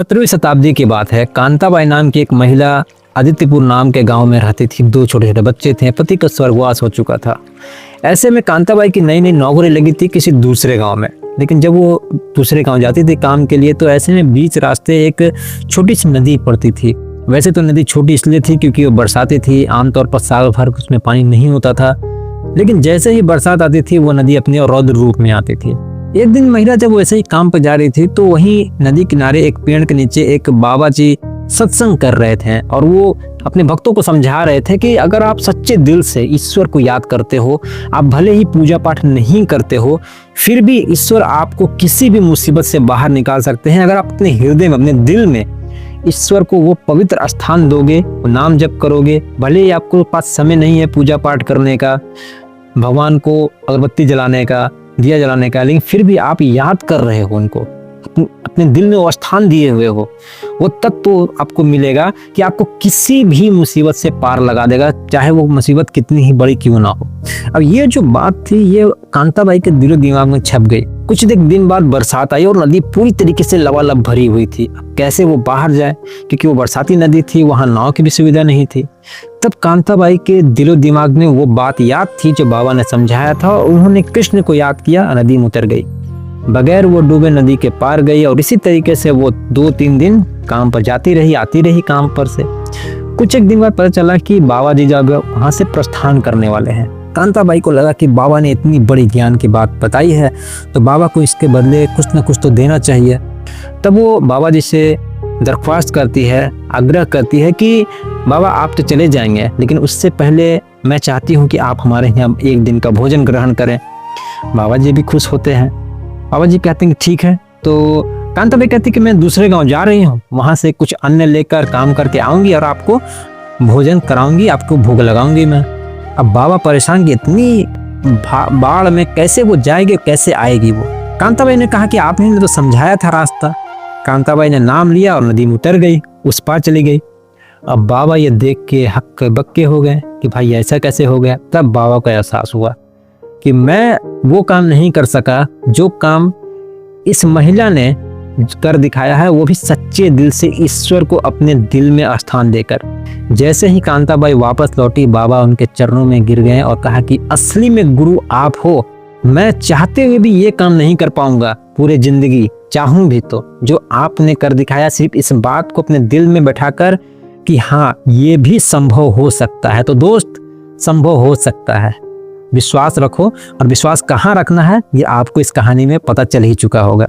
17वीं शताब्दी की बात है। कांताबाई नाम की एक महिला आदित्यपुर नाम के गांव में रहती थी। 2 छोटे छोटे बच्चे थे। पति का स्वर्गवास हो चुका था। ऐसे में कांताबाई की नई नई नौकरी लगी थी किसी दूसरे गांव में। लेकिन जब वो दूसरे गांव जाती थी काम के लिए, तो ऐसे में बीच रास्ते एक छोटी सी नदी पड़ती थी। वैसे तो नदी छोटी इसलिए थी क्योंकि वो बरसाती थी। आमतौर पर साल भर उसमें पानी नहीं होता था, लेकिन जैसे ही बरसात आती थी वो नदी अपने रौद्र रूप में आती थी। एक दिन महिला जब वैसे ही काम पर जा रही थी, तो वहीं नदी किनारे एक पेड़ के नीचे एक बाबा जी सत्संग कर रहे थे और वो अपने भक्तों को समझा रहे थे कि अगर आप सच्चे दिल से ईश्वर को याद करते हो, आप भले ही पूजा पाठ नहीं करते हो, फिर भी ईश्वर आपको किसी भी मुसीबत से बाहर निकाल सकते हैं। अगर आप अपने हृदय में, अपने दिल में ईश्वर को वो पवित्र स्थान दोगे, वो नाम जप करोगे, भले ही आपको पास समय नहीं है पूजा पाठ करने का, भगवान को अगरबत्ती जलाने का, दिया जलाने का, लेकिन फिर भी आप याद कर रहे हो उनको, अपने दिल में वो स्थान दिए हुए हो, वो तत्व तो आपको मिलेगा कि आपको किसी भी मुसीबत से पार लगा देगा, चाहे वो मुसीबत कितनी ही बड़ी क्यों ना हो। अब ये जो बात थी, ये कांताबाई के दिलो दिमाग में छप गई। कुछ दिन बाद बरसात आई और नदी पूरी तरीके से लबालब भरी हुई थी। अब कैसे वो बाहर जाए, क्योंकि वो बरसाती नदी थी, वहां नाव की भी सुविधा नहीं थी। तब कांताबाई के दिलो दिमाग में वो बात याद थी जो बाबा ने समझाया था, और उन्होंने कृष्ण को याद किया। नदी में उतर गई, बगैर वो डूबे नदी के पार गई, और इसी तरीके से वो 2-3 दिन काम पर जाती रही, आती रही काम पर से। कुछ एक दिन बाद पता चला कि बाबा जी जब वहां से प्रस्थान करने वाले हैं। कांताबाई को लगा कि बाबा ने इतनी बड़ी ज्ञान की बात बताई है, तो बाबा को इसके बदले कुछ न कुछ तो देना चाहिए। तब वो बाबा जी से दरख्वास्त करती है, आग्रह करती है कि बाबा आप तो चले जाएंगे, लेकिन उससे पहले मैं चाहती हूँ कि आप हमारे यहाँ एक दिन का भोजन ग्रहण करें। बाबा जी भी खुश होते हैं। बाबा जी कहते हैं कि ठीक है। तो कांताबाई कहती है कि मैं दूसरे गांव जा रही हूँ, वहां से कुछ अन्न लेकर काम करके आऊंगी और आपको भोजन कराऊंगी, आपको भोग लगाऊंगी मैं। अब बाबा परेशान कि इतनी बाढ़ में कैसे वो जाएगी, कैसे आएगी वो। कांताबाई ने कहा कि आपने तो समझाया था रास्ता। कांताबाई ने नाम लिया और नदी में उतर गई, उस पार चली गई। अब बाबा ये देख के हक्के बक्के हो गए कि भाई ऐसा कैसे हो गया। तब बाबा को एहसास हुआ कि मैं वो काम नहीं कर सका जो काम इस महिला ने कर दिखाया है, वो भी सच्चे दिल से, ईश्वर को अपने दिल में स्थान देकर। जैसे ही कांताबाई वापस लौटी, बाबा उनके चरणों में गिर गए और कहा कि असली में गुरु आप हो। मैं चाहते हुए भी ये काम नहीं कर पाऊंगा पूरे जिंदगी, चाहूं भी तो। जो आपने कर दिखाया, सिर्फ इस बात को अपने दिल में बैठाकर कि हाँ ये भी संभव हो सकता है। तो दोस्त, संभव हो सकता है, विश्वास रखो। और विश्वास कहाँ रखना है ये आपको इस कहानी में पता चल ही चुका होगा।